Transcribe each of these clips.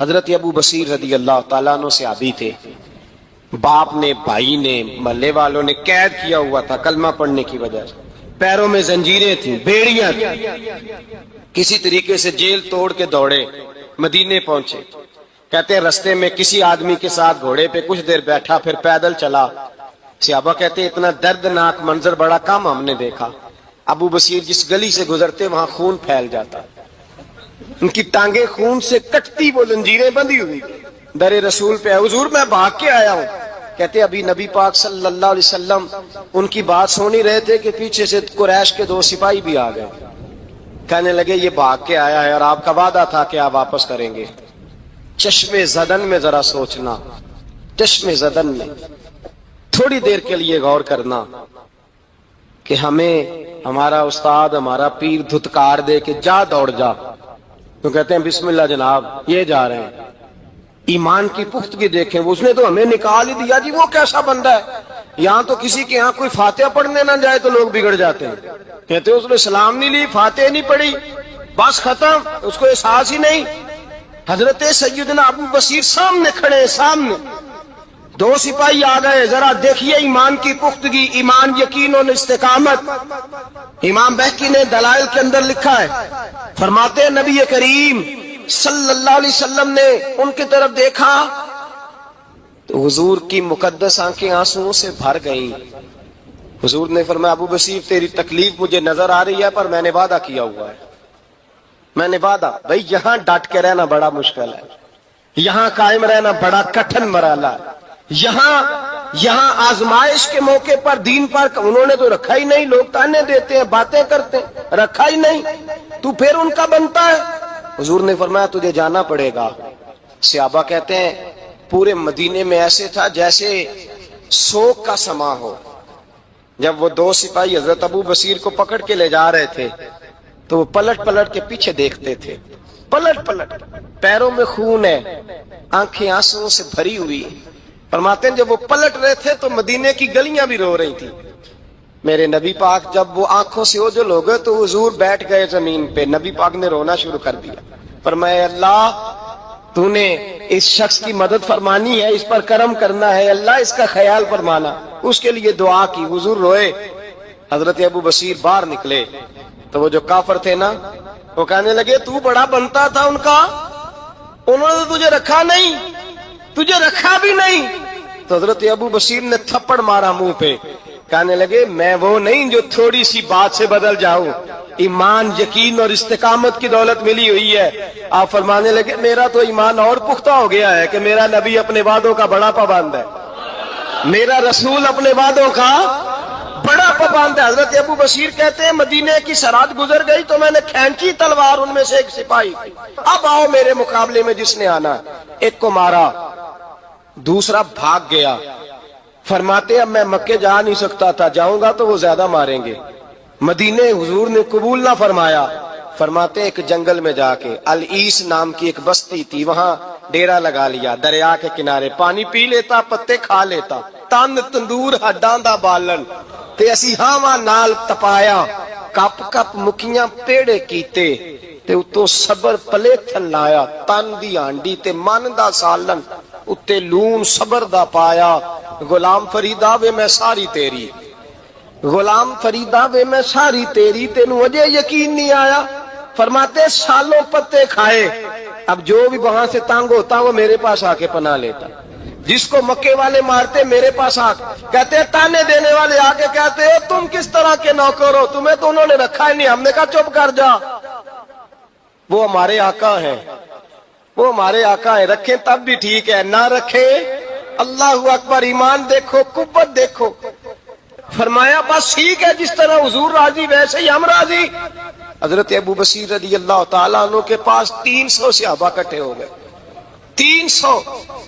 حضرت ابو بصیر رضی اللہ تعالیٰ عنہ صحابی تھے، باپ نے، بھائی نے، محلے والوں نے قید کیا ہوا تھا کلمہ پڑھنے کی وجہ سے، پیروں میں زنجیریں تھیں، بیڑیاں تھیں، کسی طریقے سے جیل توڑ کے دوڑے مدینے پہنچے۔ کہتے ہیں رستے میں کسی آدمی کے ساتھ گھوڑے پہ کچھ دیر بیٹھا، پھر پیدل چلا۔ صحابہ کہتے ہیں اتنا دردناک منظر بڑا کم ہم نے دیکھا۔ ابو بصیر جس گلی سے گزرتے وہاں خون پھیل جاتا، ان کی ٹانگیں خون سے کٹتی، وہ زنجیریں بندھی ہوئی، در رسول پہ حضور میں بھاگ کے آیا ہوں۔ کہتے ابھی نبی پاک صلی اللہ علیہ وسلم ان کی بات سن ہی رہے تھے کہ پیچھے سے قریش کے 2 سپاہی بھی آ گئے، کہنے لگے یہ بھاگ کے آیا ہے اور آپ کا وعدہ تھا کہ آپ واپس کریں گے۔ چشم زدن میں ذرا سوچنا، چشم زدن میں تھوڑی دیر کے لیے غور کرنا کہ ہمیں ہمارا استاد، ہمارا پیر دھتکار دے کہ جا دوڑ جا، تو کہتے ہیں بسم اللہ جناب یہ جا رہے ہیں۔ ایمان کی پختگی دیکھیں، اس نے تو ہمیں نکال ہی دیا جی، وہ کیسا بندہ ہے۔ یہاں تو کسی کے یہاں کوئی فاتحہ پڑھنے نہ جائے تو لوگ بگڑ جاتے ہیں، کہتے ہیں اس نے سلام نہیں لی، فاتحہ نہیں پڑھی، بس ختم، اس کو احساس ہی نہیں۔ حضرت سیدنا ابو بصیر سامنے کھڑے، سامنے 2 سپاہی آ گئے، ذرا دیکھیے ایمان کی پختگی، ایمان، یقین اور استقامت۔ امام بہقی نے دلائل کے اندر لکھا ہے، فرماتے ہیں نبی کریم صلی اللہ علیہ وسلم نے ان کی طرف دیکھا تو حضور کی مقدس آنکھیں آنسوؤں سے بھر گئیں۔ حضور نے فرمایا ابو بصیر تیری تکلیف مجھے نظر آ رہی ہے، پر میں نے وعدہ کیا ہوا ہے، میں نے وعدہ۔ بھائی یہاں ڈٹ کے رہنا بڑا مشکل ہے، یہاں قائم رہنا بڑا کٹھن مرحلہ ہے، یہاں آزمائش کے موقع پر دین پر انہوں نے تو رکھا ہی نہیں، لوگ تانے دیتے ہیں، باتیں کرتے ہیں، رکھا ہی نہیں، تو پھر ان کا بنتا ہے۔ حضور نے فرمایا تجھے جانا پڑے گا۔ صحابہ کہتے ہیں پورے مدینے میں ایسے تھا جیسے سوگ کا سما ہو۔ جب وہ 2 سپاہی حضرت ابو بصیر کو پکڑ کے لے جا رہے تھے تو وہ پلٹ پلٹ کے پیچھے دیکھتے تھے، پلٹ پلٹ، پیروں میں خون ہے، آنکھیں آنسوؤں سے بھری ہوئی۔ فرماتے ہیں جب وہ پلٹ رہے تھے تو مدینے کی گلیاں بھی رو رہی تھی۔ میرے نبی پاک جب وہ آنکھوں سے اوجھل ہو گئے تو حضور بیٹھ گئے زمین پہ، نبی پاک نے رونا شروع کر دیا۔ فرمایا اللہ تو نے اس شخص کی مدد فرمانی ہے، اس پر کرم کرنا ہے، اللہ اس کا خیال فرمانا، اس کے لیے دعا کی۔ حضور روئے۔ حضرت ابو بصیر باہر نکلے تو وہ جو کافر تھے نا، وہ کہنے لگے تو بڑا بنتا تھا ان کا، انہوں نے تجھے رکھا نہیں، تجھے رکھا بھی نہیں۔ تو حضرت ابو بصیر نے تھپڑ مارا منہ پہ، کہنے لگے میں وہ نہیں جو تھوڑی سی بات سے بدل جاؤں، ایمان، یقین اور استقامت کی دولت ملی ہوئی ہے۔ آپ فرمانے لگے میرا تو ایمان اور پختہ ہو گیا ہے کہ میرا نبی اپنے وعدوں کا بڑا پابند ہے، میرا رسول اپنے وعدوں کا بڑا پابند ہے۔ حضرت ابو بصیر کہتے ہیں مدینے کی سرحد گزر گئی تو میں نے کھینچی تلوار، ان میں سے ایک سپاہی، اب آؤ میرے مقابلے میں جس نے آنا۔ ایک کو مارا، دوسرا بھاگ گیا۔ فرماتے اب میں مکے جا نہیں سکتا تھا، جاؤں گا تو وہ زیادہ ماریں گے، مدینے حضور نے قبول نہ فرمایا۔ فرماتے ایک جنگل میں جا کے العیس نام کی ایک بستی تھی، وہاں ڈیرا لگا لیا، دریا کے کنارے، پانی پی لیتا، پتے کھا لیتا، تن تندور ہڈاں دا بالن تے اسی ہاواں نال تپایا، کپ کپ مکیاں پیڑے کیتے تے اتوں صبر پلیتھن لایا، تن دی ہانڈی تے من دا سالن اتے لون صبر دا پایا۔ غلام فریدا وے میں ساری تیری، غلام فریدا وے میں ساری تیری، تینوں اجے یقین نہیں آیا۔ فرماتے سالوں پتے کھائے، اب جو بھی وہاں سے تانگ ہوتا وہ میرے پاس آ کے پناہ لیتا، جس کو مکے والے مارتے میرے پاس آ کہتے تانے دینے والے آ کے کہتے ہو تم کس طرح کے نوکر ہو، تمہیں تو انہوں نے رکھا ہی نہیں۔ ہم نے کہا چپ کر جا، وہ ہمارے آقا ہیں، وہ ہمارے آقا ہیں، رکھیں تب بھی ٹھیک ہے، نہ رکھیں اللہ اکبر، ایمان دیکھو، قوت دیکھو۔ فرمایا بس ٹھیک ہے، جس طرح حضور راضی ویسے ہی ہم راضی۔ حضرت ابو بصیر رضی اللہ تعالیٰ عنہ کے پاس 300 صحابہ اکٹھے ہو گئے، 300۔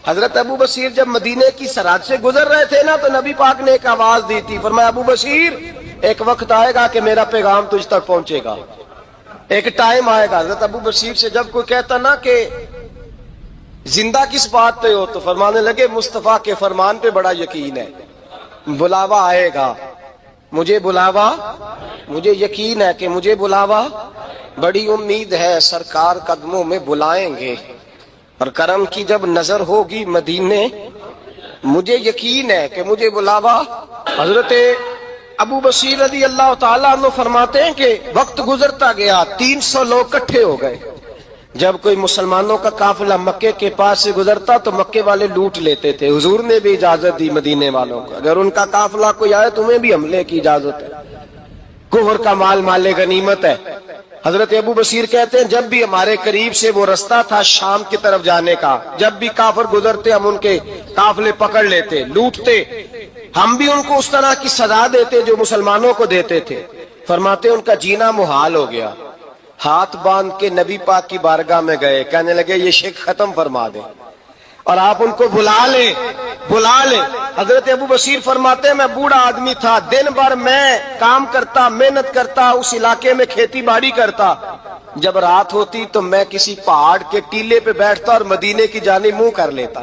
حضرت ابو بصیر جب مدینے کی سرحد سے گزر رہے تھے نا تو نبی پاک نے ایک آواز دی تھی، فرمایا ابو بصیر ایک وقت آئے گا کہ میرا پیغام تجھ تک پہنچے گا، ایک ٹائم آئے گا۔ حضرت ابو بصیر سے جب کوئی کہتا نا کہ زندہ کس بات پہ ہو تو فرمانے لگے مصطفیٰ کے فرمان پہ بڑا یقین ہے، بلاوا آئے گا، مجھے بلاوا، مجھے یقین ہے کہ مجھے بلاوا، بڑی امید ہے سرکار قدموں میں بلائیں گے، اور کرم کی جب نظر ہوگی مدینے، مجھے یقین ہے کہ مجھے بلاوا۔ حضرت ابو بصیر رضی اللہ تعالیٰ عنہ فرماتے ہیں کہ وقت گزرتا گیا، 300 لوگ اکٹھے ہو گئے۔ جب کوئی مسلمانوں کا قافلہ مکے کے پاس سے گزرتا تو مکے والے لوٹ لیتے تھے۔ حضور نے بھی اجازت دی مدینے والوں کو، اگر ان کا قافلہ کوئی آئے تمہیں بھی حملے کی اجازت ہے، کفر کا مال مال غنیمت ہے۔ حضرت ابو بصیر کہتے ہیں جب بھی ہمارے قریب سے وہ رستہ تھا شام کی طرف جانے کا، جب بھی کافر گزرتے ہم ان کے قافلے پکڑ لیتے، لوٹتے، ہم بھی ان کو اس طرح کی سزا دیتے جو مسلمانوں کو دیتے تھے۔ فرماتے ان کا جینا محال ہو گیا، ہاتھ باندھ کے نبی پاک کی بارگاہ میں گئے، کہنے لگے یہ شرک ختم فرما دیں اور آپ ان کو بلا لیں، بلا لیں۔ حضرت ابو بصیر فرماتے ہیں میں بوڑھا آدمی تھا، دن بھر میں کام کرتا، محنت کرتا، اس علاقے میں کھیتی باڑی کرتا، جب رات ہوتی تو میں کسی پہاڑ کے ٹیلے پہ بیٹھتا اور مدینے کی جانب منہ کر لیتا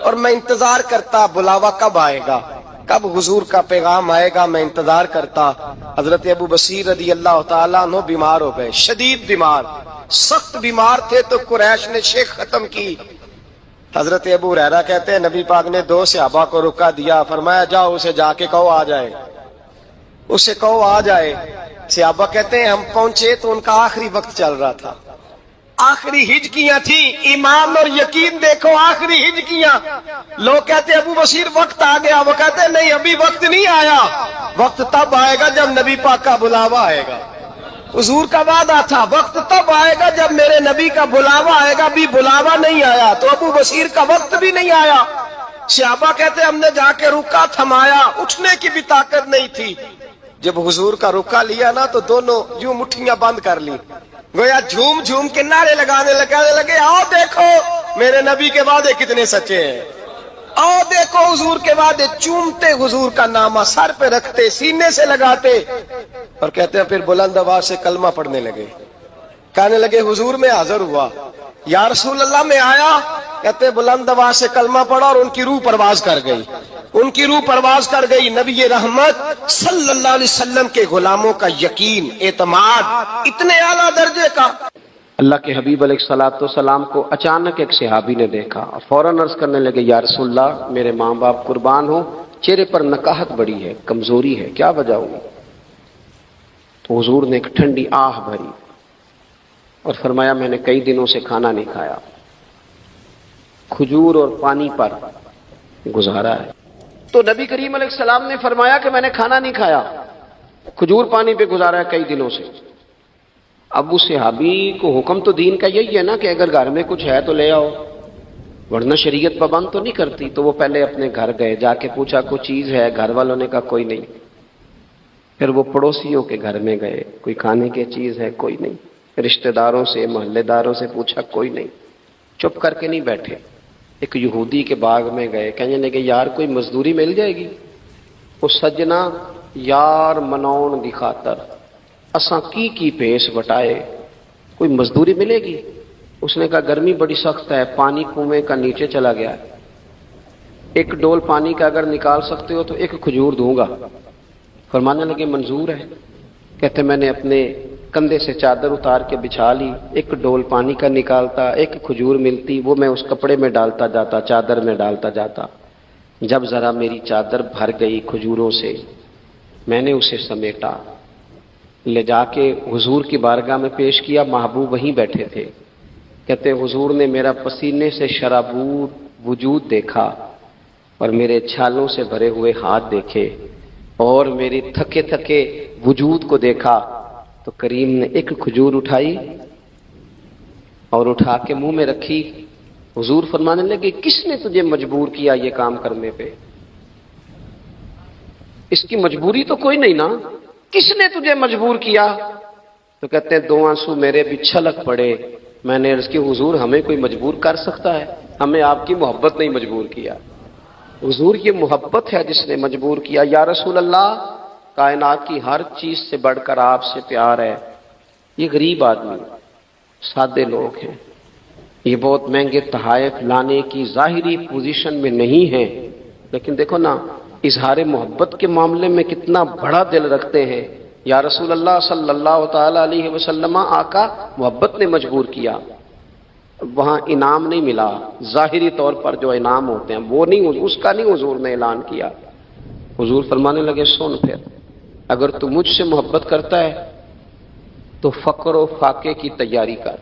اور میں انتظار کرتا بلاوا کب آئے گا، کب حضور کا پیغام آئے گا، میں انتظار کرتا۔ حضرت ابو بصیر رضی اللہ تعالیٰ عنہ بیمار ہو گئے، شدید بیمار، سخت بیمار تھے تو قریش نے شیخ ختم کی۔ حضرت ابو ہریرہ کہتے ہیں نبی پاک نے 2 صحابہ کو رکا دیا، فرمایا جاؤ اسے جا کے کہو آ جائے، اسے کہو آ جائے۔ صحابہ کہتے ہیں ہم پہنچے تو ان کا آخری وقت چل رہا تھا، آخری ہجکیاں تھیں، ایمان اور یقین دیکھو، آخری ہجکیاں۔ لوگ کہتے ہیں ابو بصیر وقت آ گیا، وہ کہتے ہیں نہیں ابھی وقت نہیں آیا، وقت تب آئے گا جب نبی پاک کا بلاوا آئے گا۔ حضور کا وعدہ تھا وقت تب آئے گا جب میرے نبی کا بلاوا آئے گا، ابھی بلاوا نہیں آیا، تو ابو بصیر کا وقت بھی نہیں آیا۔ صحابہ کہتے ہیں ہم نے جا کے رکا، تھمایا، اٹھنے کی بھی طاقت نہیں تھی۔ جب حضور کا رکا لیا نا تو دونوں یوں مٹھیاں بند کر لی، گویا جھوم جھوم کے نعرے لگانے لگے آؤ دیکھو میرے نبی کے وعدے کتنے سچے ہیں، آؤ دیکھو حضور کے وعدے۔ چومتے حضور کا نامہ، سر پہ رکھتے، سینے سے لگاتے، اور کہتے ہیں پھر بلند آواز سے کلمہ پڑھنے لگے، کہنے لگے حضور میں حاضر ہوا، یا رسول اللہ میں آیا، کہتے بلند آواز سے کلمہ پڑھا اور ان کی روح پرواز کر گئی، ان کی روح پرواز کر گئی۔ نبی رحمت صلی اللہ علیہ وسلم کے غلاموں کا یقین، اعتماد اتنے اعلیٰ درجے کا۔ اللہ کے حبیب علیہ الصلوۃ والسلام کو اچانک ایک صحابی نے دیکھا اور فوراً عرض کرنے لگے یا رسول اللہ میرے ماں باپ قربان ہو، چہرے پر نکاہت بڑی ہے، کمزوری ہے، کیا وجہ ہوئی؟ تو حضور نے ایک ٹھنڈی آہ بھری اور فرمایا میں نے کئی دنوں سے کھانا نہیں کھایا، کھجور اور پانی پر گزارا ہے۔ تو نبی کریم علیہ السلام نے فرمایا کہ میں نے کھانا نہیں کھایا، کھجور پانی پہ گزارا ہے کئی دنوں سے۔ اب اس صحابی کو حکم تو دین کا یہی ہے نا کہ اگر گھر میں کچھ ہے تو لے آؤ، ورنہ شریعت پابند تو نہیں کرتی۔ تو وہ پہلے اپنے گھر گئے، جا کے پوچھا کوئی چیز ہے، گھر والوں نے کہا کوئی نہیں۔ پھر وہ پڑوسیوں کے گھر میں گئے، کوئی کھانے کی چیز ہے، کوئی نہیں۔ رشتہ داروں سے، محلے داروں سے پوچھا، کوئی نہیں۔ چپ کر کے نہیں بیٹھے، ایک یہودی کے باغ میں گئے، کہنے لگے یار کوئی مزدوری مل جائے گی؟ وہ سجنا یار مناؤن دی خاطر اساں کی پیس وٹائے، کوئی مزدوری ملے گی؟ اس نے کہا گرمی بڑی سخت ہے، پانی کنویں کا نیچے چلا گیا ہے، ایک ڈول پانی کا اگر نکال سکتے ہو تو ایک کھجور دوں گا۔ فرمانے لگے منظور ہے۔ کہتے میں نے اپنے کندھے سے چادر اتار کے بچھا لی، ایک ڈول پانی کا نکالتا، ایک کھجور ملتی، وہ میں اس کپڑے میں ڈالتا جاتا، چادر میں ڈالتا جاتا۔ جب ذرا میری چادر بھر گئی کھجوروں سے، میں نے اسے سمیٹا، لے جا کے حضور کی بارگاہ میں پیش کیا، محبوب وہیں بیٹھے تھے۔ کہتے حضور نے میرا پسینے سے شرابور وجود دیکھا اور میرے چھالوں سے بھرے ہوئے ہاتھ دیکھے اور میری تھکے تھکے وجود کو دیکھا، تو کریم نے ایک کھجور اٹھائی اور اٹھا کے منہ میں رکھی۔ حضور فرمانے لگے کس نے تجھے مجبور کیا یہ کام کرنے پہ؟ اس کی مجبوری تو کوئی نہیں نا، کس نے تجھے مجبور کیا؟ تو کہتے ہیں 2 آنسو میرے بھی چھلک پڑے۔ میں نے عرض کی حضور ہمیں کوئی مجبور کر سکتا ہے؟ ہمیں آپ کی محبت نہیں مجبور کیا، حضور یہ محبت ہے جس نے مجبور کیا۔ یا رسول اللہ کائنات کی ہر چیز سے بڑھ کر آپ سے پیار ہے۔ یہ غریب آدمی، سادے لوگ ہیں، یہ بہت مہنگے تحائف لانے کی ظاہری پوزیشن میں نہیں ہیں، لیکن دیکھو نا اظہار محبت کے معاملے میں کتنا بڑا دل رکھتے ہیں۔ یا رسول اللہ صلی اللہ تعالی علیہ وسلم، آقا محبت نے مجبور کیا۔ وہاں انعام نہیں ملا، ظاہری طور پر جو انعام ہوتے ہیں وہ نہیں، اس کا نہیں حضور نے اعلان کیا۔ حضور فرمانے لگے سن پھر، اگر تو مجھ سے محبت کرتا ہے تو فقر و فاقے کی تیاری کر،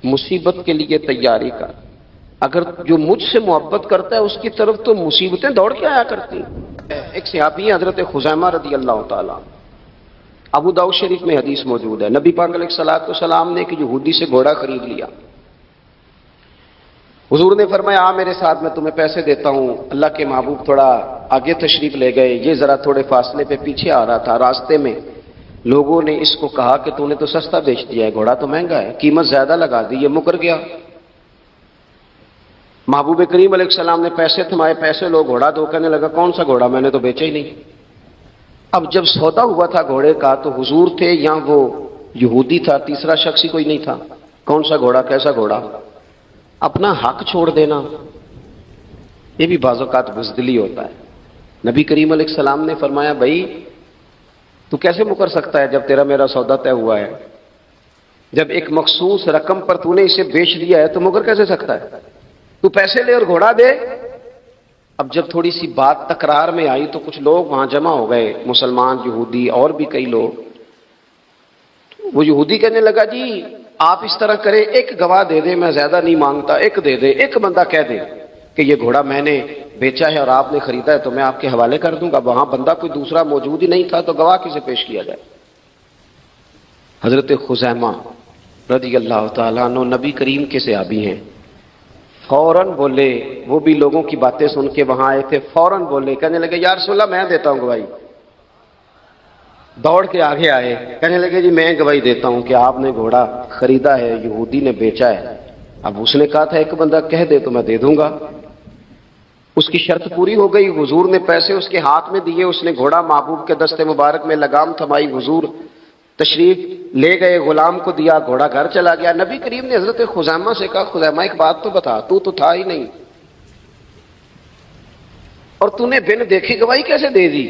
مصیبت کے لیے تیاری کر۔ اگر جو مجھ سے محبت کرتا ہے اس کی طرف تو مصیبتیں دوڑ کے آیا کرتی ہیں۔ ایک صحابی حضرت خزیمہ رضی اللہ تعالیٰ، ابو داؤد شریف میں حدیث موجود ہے، نبی پاک علیہ الصلوۃ والسلام نے ایک یہودی سے گھوڑا خرید لیا۔ حضور نے فرمایا آ میرے ساتھ، میں تمہیں پیسے دیتا ہوں۔ اللہ کے محبوب تھوڑا آگے تشریف لے گئے، یہ ذرا تھوڑے فاصلے پہ پیچھے آ رہا تھا۔ راستے میں لوگوں نے اس کو کہا کہ تو نے تو سستا بیچ دیا ہے، گھوڑا تو مہنگا ہے، قیمت زیادہ لگا دی، یہ مکر گیا۔ محبوب کریم علیہ السلام نے پیسے تھمائے، پیسے لو، گھوڑا دو، کہنے لگا کون سا گھوڑا، میں نے تو بیچا ہی نہیں۔ اب جب سودا ہوا تھا گھوڑے کا تو حضور تھے یا وہ یہودی تھا، تیسرا شخص ہی کوئی نہیں تھا، کون سا گھوڑا، کیسا گھوڑا، اپنا حق چھوڑ دینا یہ بھی بعض اوقات بزدلی ہوتا ہے۔ نبی کریم علیہ السلام نے فرمایا بھائی تو کیسے مکر سکتا ہے جب تیرا میرا سودا طے ہوا ہے، جب ایک مخصوص رقم پر تو نے اسے بیچ دیا ہے تو مکر کیسے سکتا ہے، تو پیسے لے اور گھوڑا دے۔ اب جب تھوڑی سی بات تکرار میں آئی تو کچھ لوگ وہاں جمع ہو گئے، مسلمان، یہودی اور بھی کئی لوگ۔ وہ یہودی کہنے لگا جی آپ اس طرح کریں، ایک گواہ دے دے، میں زیادہ نہیں مانگتا، ایک دے دے، ایک بندہ کہہ دے کہ یہ گھوڑا میں نے بیچا ہے اور آپ نے خریدا ہے تو میں آپ کے حوالے کر دوں گا۔ وہاں بندہ کوئی دوسرا موجود ہی نہیں تھا تو گواہ کسے پیش کیا جائے۔ حضرت خزیمہ رضی اللہ تعالیٰ عنہ نبی کریم کے صحابی ہیں، فوراً بولے، وہ بھی لوگوں کی باتیں سن کے وہاں آئے تھے، فوراً بولے، کہنے لگے یا رسول اللہ میں دیتا ہوں گواہی۔ دوڑ کے آگے آئے، کہنے لگے جی میں گواہی دیتا ہوں کہ آپ نے گھوڑا خریدا ہے، یہودی نے بیچا ہے۔ اب اس نے کہا تھا ایک بندہ کہہ دے تو میں دے دوں گا۔ اس کی شرط پوری ہو گئی، حضور نے پیسے اس کے ہاتھ میں دیے، اس نے گھوڑا محبوب کے دستے مبارک میں لگام تھمائی، حضور تشریف لے گئے، غلام کو دیا، گھوڑا گھر چلا گیا۔ نبی کریم نے حضرت خزیمہ سے کہا خزیمہ ایک بات تو بتا، تو تھا ہی نہیں اور تو نے بن دیکھے گواہی کیسے دے دی؟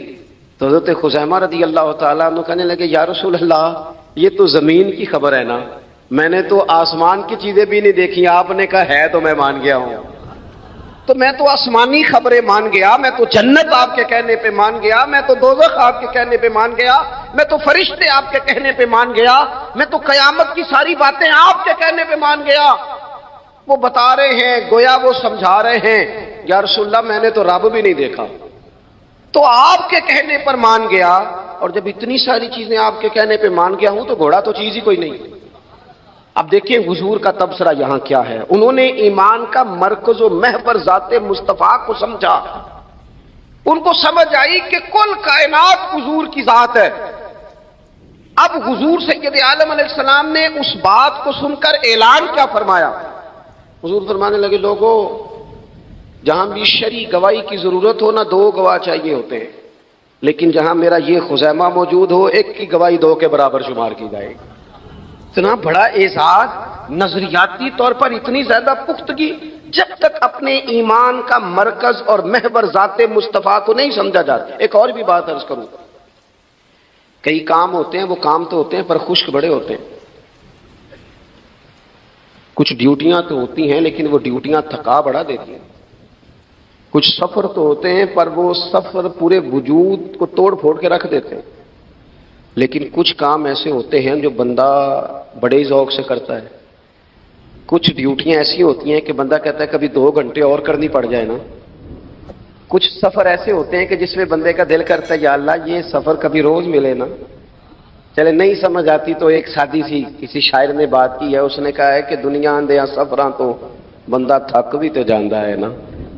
تو حضرت خزیمہ رضی اللہ تعالیٰ عنہ کہنے لگے یا رسول اللہ یہ تو زمین کی خبر ہے نا، میں نے تو آسمان کی چیزیں بھی نہیں دیکھی، آپ نے کہا ہے تو میں مان گیا ہوں، تو میں تو آسمانی خبریں مان گیا، میں تو جنت آپ کے کہنے پہ مان گیا، میں تو دوزخ آپ کے کہنے پہ مان گیا، میں تو فرشتے آپ کے کہنے پہ مان گیا، میں تو قیامت کی ساری باتیں آپ کے کہنے پہ مان گیا۔ وہ بتا رہے ہیں، گویا وہ سمجھا رہے ہیں یا رسول اللہ میں نے تو رب بھی نہیں دیکھا، تو آپ کے کہنے پر مان گیا، اور جب اتنی ساری چیزیں آپ کے کہنے پہ مان گیا ہوں تو گھوڑا تو چیز ہی کوئی نہیں۔ اب دیکھیں حضور کا تبصرہ یہاں کیا ہے، انہوں نے ایمان کا مرکز و محور ذات مصطفیٰ کو سمجھا، ان کو سمجھ آئی کہ کل کائنات حضور کی ذات ہے۔ اب حضور سید عالم علیہ السلام نے اس بات کو سن کر اعلان کیا فرمایا؟ حضور فرمانے لگے لوگوں جہاں بھی شرعی گواہی کی ضرورت ہو نہ دو گواہ چاہیے ہوتے ہیں، لیکن جہاں میرا یہ خزیمہ موجود ہو ایک کی گواہی دو کے برابر شمار کی جائے گی۔ اتنا بڑا اعزاز، نظریاتی طور پر اتنی زیادہ پختگی، جب تک اپنے ایمان کا مرکز اور محور ذات مصطفیٰ کو نہیں سمجھا جاتا۔ ایک اور بھی بات عرض کروں، کئی کام ہوتے ہیں، وہ کام تو ہوتے ہیں پر خشک بڑے ہوتے ہیں، کچھ ڈیوٹیاں تو ہوتی ہیں لیکن وہ ڈیوٹیاں تھکا بڑا دیتی ہیں، کچھ سفر تو ہوتے ہیں پر وہ سفر پورے وجود کو توڑ پھوڑ کے رکھ دیتے ہیں، لیکن کچھ کام ایسے ہوتے ہیں جو بندہ بڑے ذوق سے کرتا ہے، کچھ ڈیوٹیاں ایسی ہوتی ہیں کہ بندہ کہتا ہے کبھی 2 گھنٹے اور کرنی پڑ جائے نا، کچھ سفر ایسے ہوتے ہیں کہ جس میں بندے کا دل کرتا ہے یا اللہ یہ سفر کبھی روز ملے نا۔ چلے نہیں سمجھ آتی تو ایک سادی سی کسی شاعر نے بات کی ہے، اس نے کہا ہے کہ دنیا اندیاں سفراں تو بندہ تھک بھی تو جاندا ہے نا،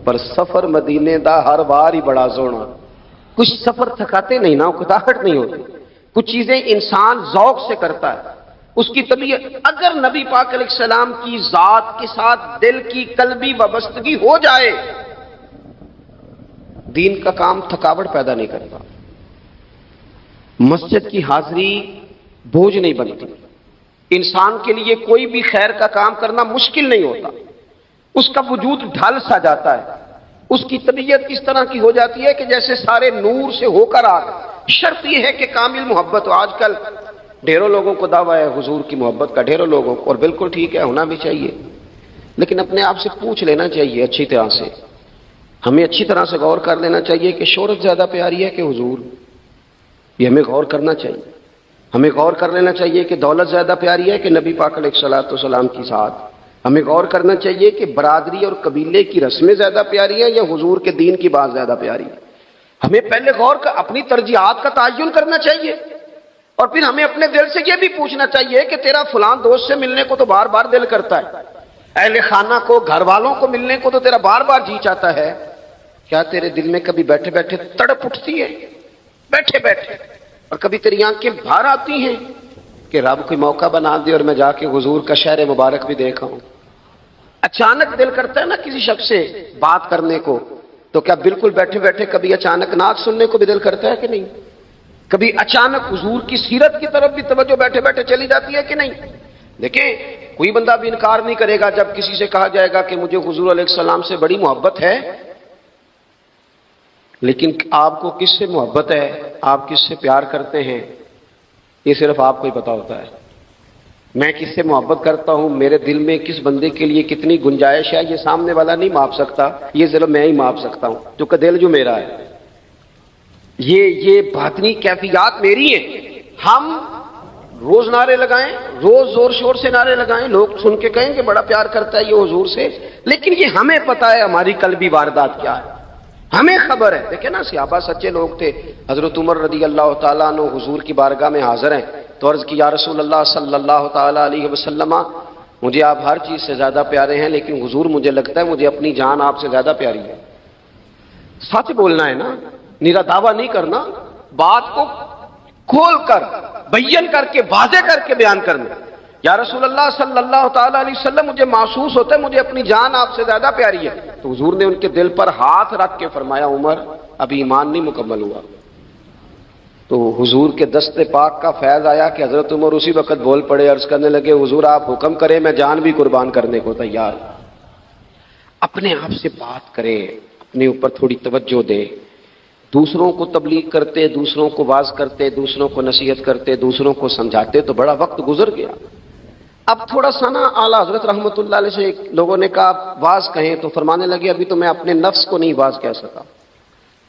پر سفر مدینے دا ہر بار ہی بڑا سونا۔ کچھ سفر تھکاتے نہیں نا، اکتاہٹ نہیں ہوتی، کچھ چیزیں انسان ذوق سے کرتا ہے، اس کی طبیعت۔ اگر نبی پاک علیہ السلام کی ذات کے ساتھ دل کی قلبی وابستگی ہو جائے، دین کا کام تھکاوٹ پیدا نہیں کرتا، مسجد کی حاضری بوجھ نہیں بنتی، انسان کے لیے کوئی بھی خیر کا کام کرنا مشکل نہیں ہوتا، اس کا وجود ڈھل سا جاتا ہے، اس کی طبیعت اس طرح کی ہو جاتی ہے کہ جیسے سارے نور سے ہو کر آ۔ شرط یہ ہے کہ کامل محبت ہو۔ آج کل ڈھیروں لوگوں کو دعویٰ ہے حضور کی محبت کا، ڈھیروں لوگوں کو، اور بالکل ٹھیک ہے، ہونا بھی چاہیے، لیکن اپنے آپ سے پوچھ لینا چاہیے اچھی طرح سے، ہمیں اچھی طرح سے غور کر لینا چاہیے کہ شہرت زیادہ پیاری ہے کہ حضور؟ یہ ہمیں غور کرنا چاہیے. ہمیں غور کر لینا چاہیے کہ دولت زیادہ پیاری ہے کہ نبی پاک علیہ الصلوۃ والسلام کی ساتھ. ہمیں غور کرنا چاہیے کہ برادری اور قبیلے کی رسمیں زیادہ پیاری ہیں یا حضور کے دین کی بات زیادہ پیاری ہے. ہمیں پہلے غور کر اپنی ترجیحات کا تعین کرنا چاہیے، اور پھر ہمیں اپنے دل سے یہ بھی پوچھنا چاہیے کہ تیرا فلاں دوست سے ملنے کو تو بار بار دل کرتا ہے، اہل خانہ کو، گھر والوں کو ملنے کو تو تیرا بار بار جی چاہتا ہے، کیا تیرے دل میں کبھی بیٹھے بیٹھے تڑپ اٹھتی ہے؟ بیٹھے بیٹھے، اور کبھی تیری آنکھیں باہر آتی ہیں کہ رب کوئی موقع بنا دے اور میں جا کے حضور کا شہر مبارک بھی دیکھا ہوں؟ اچانک دل کرتا ہے نا کسی شخص سے بات کرنے کو، تو کیا بالکل بیٹھے بیٹھے کبھی اچانک نعت سننے کو بھی دل کرتا ہے کہ نہیں؟ کبھی اچانک حضور کی سیرت کی طرف بھی توجہ بیٹھے بیٹھے چلی جاتی ہے کہ نہیں؟ دیکھیں، کوئی بندہ بھی انکار نہیں کرے گا جب کسی سے کہا جائے گا کہ مجھے حضور علیہ السلام سے بڑی محبت ہے، لیکن آپ کو کس سے محبت ہے، آپ کس سے پیار کرتے ہیں، یہ صرف آپ کو ہی پتا ہوتا ہے. میں کس سے محبت کرتا ہوں، میرے دل میں کس بندے کے لیے کتنی گنجائش ہے، یہ سامنے والا نہیں ماپ سکتا، یہ صرف میں ہی ماپ سکتا ہوں، جو کہ دل جو میرا ہے. یہ باطنی کیفیات میری ہیں. ہم روز نعرے لگائیں، روز زور شور سے نعرے لگائیں، لوگ سن کے کہیں کہ بڑا پیار کرتا ہے یہ حضور سے، لیکن یہ ہمیں پتا ہے ہماری قلبی واردات کیا ہے، ہمیں خبر ہے. دیکھیں نا، صحابہ سچے لوگ تھے. حضرت عمر رضی اللہ تعالیٰ عنہ حضور کی بارگاہ میں حاضر ہیں تو عرض کی یا رسول اللہ صلی اللہ تعالیٰ علیہ وسلم، مجھے آپ ہر چیز سے زیادہ پیارے ہیں، لیکن حضور مجھے لگتا ہے مجھے اپنی جان آپ سے زیادہ پیاری ہے. سچ بولنا ہے نا، نیرا دعویٰ نہیں کرنا، بات کو کھول کر بیان کر کے واضح کر کے بیان کرنا. یا رسول اللہ صلی اللہ تعالیٰ علیہ وسلم، مجھے محسوس ہوتا ہے مجھے اپنی جان آپ سے زیادہ پیاری ہے. تو حضور نے ان کے دل پر ہاتھ رکھ کے فرمایا عمر ابھی ایمان نہیں مکمل ہوا. تو حضور کے دست پاک کا فیض آیا کہ حضرت عمر اسی وقت بول پڑے، عرض کرنے لگے حضور آپ حکم کریں، میں جان بھی قربان کرنے کو تیار. اپنے آپ سے بات کرے، اپنے اوپر تھوڑی توجہ دے. دوسروں کو تبلیغ کرتے، دوسروں کو واعظ کرتے، دوسروں کو نصیحت کرتے، دوسروں کو سمجھاتے تو بڑا وقت گزر گیا. اب تھوڑا سا نا اعلیٰ حضرت رحمۃ اللہ علیہ سے لوگوں نے کہا واعظ کہیں، تو فرمانے لگے ابھی تو میں اپنے نفس کو نہیں واعظ کہہ سکا،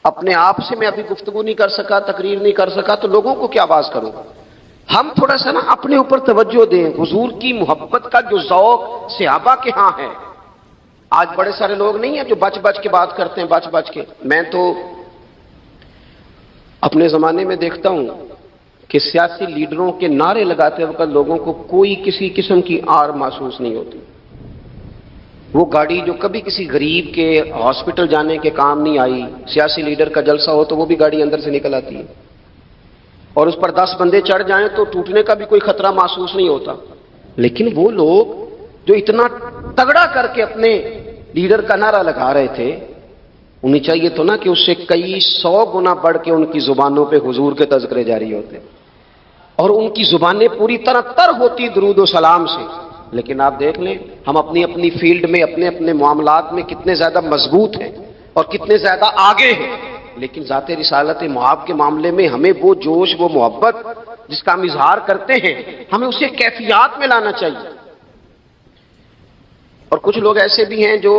اپنے آپ سے میں ابھی گفتگو نہیں کر سکا، تقریر نہیں کر سکا، تو لوگوں کو کیا واعظ کروں گا. ہم تھوڑا سا نا اپنے اوپر توجہ دیں. حضور کی محبت کا جو ذوق صحابہ کے ہاں ہے، آج بڑے سارے لوگ نہیں ہیں جو بچ بچ کے بات کرتے ہیں، بچ بچ کے. میں تو اپنے زمانے میں دیکھتا ہوں کہ سیاسی لیڈروں کے نعرے لگاتے وقت لوگوں کو کوئی کسی قسم کی آر محسوس نہیں ہوتی. وہ گاڑی جو کبھی کسی غریب کے ہاسپٹل جانے کے کام نہیں آئی، سیاسی لیڈر کا جلسہ ہو تو وہ بھی گاڑی اندر سے نکل آتی ہے، اور اس پر 10 بندے چڑھ جائیں تو ٹوٹنے کا بھی کوئی خطرہ محسوس نہیں ہوتا. لیکن وہ لوگ جو اتنا تگڑا کر کے اپنے لیڈر کا نعرہ لگا رہے تھے، انہیں چاہیے تو نا کہ اس سے کئی 100 گنا بڑھ کے ان کی زبانوں پہ حضور کے تذکرے جاری ہوتے، اور ان کی زبانیں پوری طرح تر ہوتی درود و سلام سے. لیکن آپ دیکھ لیں ہم اپنی اپنی فیلڈ میں، اپنے اپنے معاملات میں کتنے زیادہ مضبوط ہیں اور کتنے زیادہ آگے ہیں، لیکن ذات رسالت محب کے معاملے میں ہمیں وہ جوش، وہ محبت جس کا ہم اظہار کرتے ہیں، ہمیں اسے کیفیات میں لانا چاہیے. اور کچھ لوگ ایسے بھی ہیں جو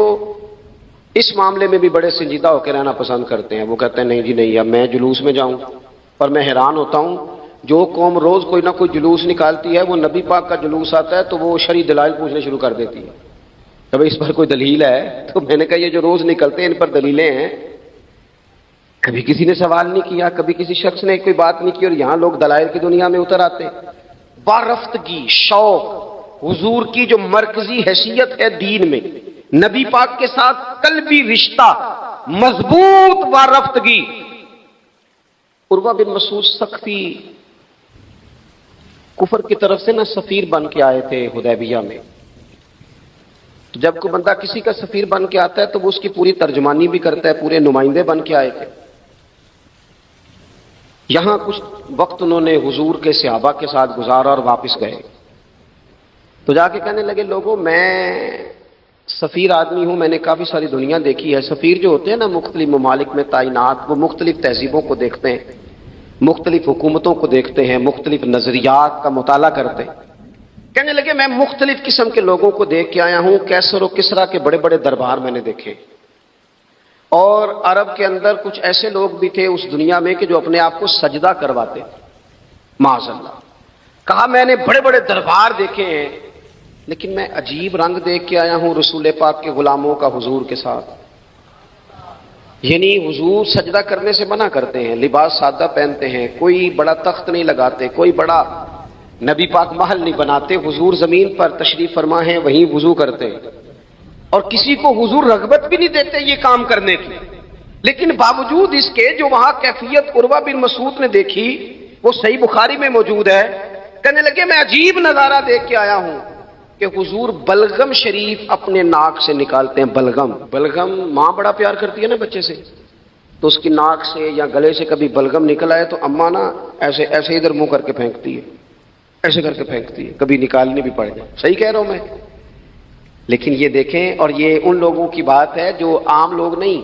اس معاملے میں بھی بڑے سنجیدہ ہو کے رہنا پسند کرتے ہیں. وہ کہتے ہیں نہیں جی نہیں، اب میں جلوس میں جاؤں. پر میں حیران ہوتا ہوں، جو قوم روز کوئی نہ کوئی جلوس نکالتی ہے، وہ نبی پاک کا جلوس آتا ہے تو وہ شرعی دلائل پوچھنے شروع کر دیتی ہے. جب اس پر کوئی دلیل ہے تو میں نے کہا یہ جو روز نکلتے ہیں ان پر دلیلیں ہیں؟ کبھی کسی نے سوال نہیں کیا، کبھی کسی شخص نے کوئی بات نہیں کی، اور یہاں لوگ دلائل کی دنیا میں اتر آتے. وارفتگی، شوق، حضور کی جو مرکزی حیثیت ہے دین میں، نبی پاک کے ساتھ قلبی رشتہ، مضبوط وارفتگی. عروہ بن مسعود ثقفی کفر کی طرف سے نا سفیر بن کے آئے تھے حدیبیہ میں. تو جب کوئی بندہ کسی کا سفیر بن کے آتا ہے تو وہ اس کی پوری ترجمانی بھی کرتا ہے، پورے نمائندے بن کے آئے تھے. یہاں کچھ وقت انہوں نے حضور کے صحابہ کے ساتھ گزارا اور واپس گئے. تو جا کے کہنے لگے لوگوں، میں سفیر آدمی ہوں، میں نے کافی ساری دنیا دیکھی ہے. سفیر جو ہوتے ہیں نا مختلف ممالک میں تعینات، وہ مختلف تہذیبوں کو دیکھتے ہیں. مختلف حکومتوں کو دیکھتے ہیں، مختلف نظریات کا مطالعہ کرتے ہیں۔ کہنے لگے میں مختلف قسم کے لوگوں کو دیکھ کے آیا ہوں، کیسر و کسریٰ کے بڑے بڑے دربار میں نے دیکھے، اور عرب کے اندر کچھ ایسے لوگ بھی تھے اس دنیا میں کہ جو اپنے آپ کو سجدہ کرواتے تھے، معاذ اللہ۔ کہا میں نے بڑے بڑے دربار دیکھے ہیں، لیکن میں عجیب رنگ دیکھ کے آیا ہوں رسول پاک کے غلاموں کا حضور کے ساتھ۔ یعنی حضور سجدہ کرنے سے منع کرتے ہیں، لباس سادہ پہنتے ہیں، کوئی بڑا تخت نہیں لگاتے، کوئی بڑا نبی پاک محل نہیں بناتے، حضور زمین پر تشریف فرما ہیں وہیں وضو کرتے ہیں، اور کسی کو حضور رغبت بھی نہیں دیتے یہ کام کرنے کی۔ لیکن باوجود اس کے جو وہاں کیفیت عروہ بن مسعود نے دیکھی وہ صحیح بخاری میں موجود ہے۔ کہنے لگے میں عجیب نظارہ دیکھ کے آیا ہوں کہ حضور بلغم شریف اپنے ناک سے نکالتے ہیں۔ بلغم ماں بڑا پیار کرتی ہے نا بچے سے، تو اس کی ناک سے یا گلے سے کبھی بلغم نکل آئے تو اماں نا ایسے ایسے ادھر منہ کر کے پھینکتی ہے، ایسے کر کے پھینکتی ہے، کبھی نکالنے بھی پڑ جائے۔ صحیح کہہ رہا ہوں میں؟ لیکن یہ دیکھیں، اور یہ ان لوگوں کی بات ہے جو عام لوگ نہیں،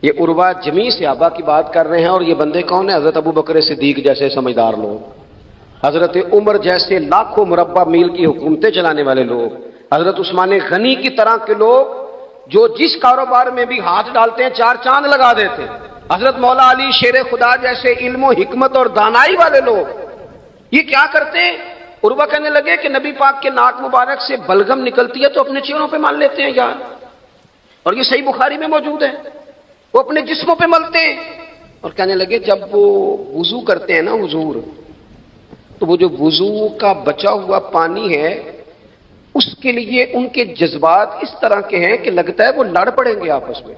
یہ عروہ جمیع صحابہ کی بات کر رہے ہیں۔ اور یہ بندے کون ہیں؟ حضرت ابو بکر صدیق جیسے سمجھدار لوگ، حضرت عمر جیسے لاکھوں مربع میل کی حکومتیں چلانے والے لوگ، حضرت عثمان غنی کی طرح کے لوگ جو جس کاروبار میں بھی ہاتھ ڈالتے ہیں چار چاند لگا دیتے، حضرت مولا علی شیر خدا جیسے علم و حکمت اور دانائی والے لوگ، یہ کیا کرتے ہیں؟ عروہ کہنے لگے کہ نبی پاک کے ناک مبارک سے بلغم نکلتی ہے تو اپنے چہروں پہ مان لیتے ہیں یار، اور یہ صحیح بخاری میں موجود ہے، وہ اپنے جسموں پہ ملتے ہیں۔ اور کہنے لگے جب وہ وضو کرتے ہیں نا حضور، تو وہ جو وضو کا بچا ہوا پانی ہے اس کے لیے ان کے جذبات اس طرح کے ہیں کہ لگتا ہے وہ لڑ پڑیں گے آپس میں،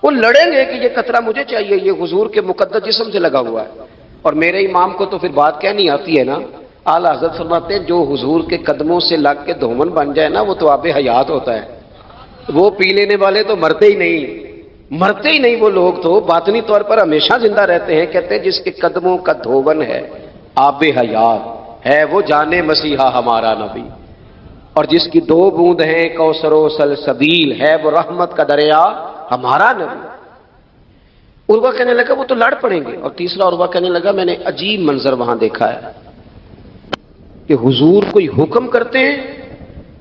وہ لڑیں گے کہ یہ قطرہ مجھے چاہیے، یہ حضور کے مقدس جسم سے لگا ہوا ہے۔ اور میرے امام کو تو پھر بات کہنی آتی ہے نا، اعلیٰ حضرت فرماتے ہیں جو حضور کے قدموں سے لگ کے دھومن بن جائے نا وہ تو آب حیات ہوتا ہے، وہ پی لینے والے تو مرتے ہی نہیں وہ لوگ تو باطنی طور پر ہمیشہ زندہ رہتے ہیں۔ کہتے ہیں جس کے قدموں کا دھون ہے آب حیات ہے، وہ جانے مسیحا ہمارا نبی، اور جس کی 2 بوند ہیں کوثر و سلسبیل ہے، وہ رحمت کا دریا ہمارا نبی۔ عروہ کہنے لگا وہ تو لڑ پڑیں گے۔ اور تیسرا عروہ کہنے لگا میں نے عجیب منظر وہاں دیکھا ہے کہ حضور کوئی حکم کرتے ہیں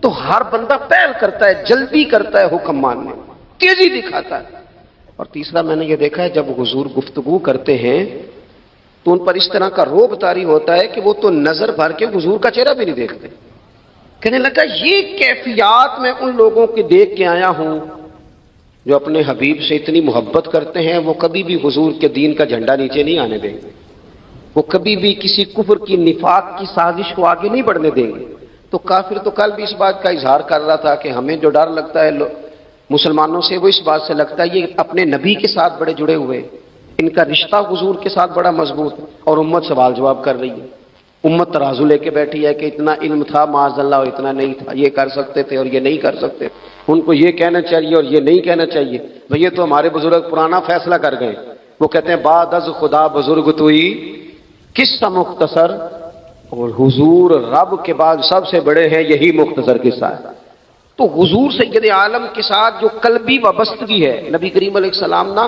تو ہر بندہ پہل کرتا ہے، جلدی کرتا ہے حکم ماننے، تیزی دکھاتا ہے۔ اور تیسرا میں نے یہ دیکھا ہے جب حضور گفتگو کرتے ہیں تو ان پر اس طرح کا روب طاری ہوتا ہے کہ وہ تو نظر بھر کے حضور کا چہرہ بھی نہیں دیکھتے۔ کہنے لگا یہ کیفیات میں ان لوگوں کے دیکھ کے آیا ہوں جو اپنے حبیب سے اتنی محبت کرتے ہیں، وہ کبھی بھی حضور کے دین کا جھنڈا نیچے نہیں آنے دیں گے، وہ کبھی بھی کسی کفر کی نفاق کی سازش کو آگے نہیں بڑھنے دیں گے۔ تو کافر تو کل بھی اس بات کا اظہار کر رہا تھا کہ ہمیں جو ڈر لگتا ہے مسلمانوں سے وہ اس بات سے لگتا ہے یہ اپنے نبی کے ساتھ بڑے جڑے ہوئے، ان کا رشتہ حضور کے ساتھ بڑا مضبوط ہے، اور امت سوال جواب کر رہی ہے، امت ترازو لے کے بیٹھی ہے کہ اتنا علم تھا معاذ اللہ اور اتنا نہیں تھا، یہ کر سکتے تھے اور یہ نہیں کر سکتے، ان کو یہ کہنا چاہیے اور یہ نہیں کہنا چاہیے۔ بھئی یہ تو ہمارے بزرگ پرانا فیصلہ کر گئے، وہ کہتے ہیں بعد از خدا بزرگ توئی قصہ مختصر، اور حضور رب کے بعد سب سے بڑے ہیں، یہی مختصر قصہ ہے۔ تو حضور سید عالم کے ساتھ جو قلبی وابستگی ہے، نبی کریم علیہ السلام نا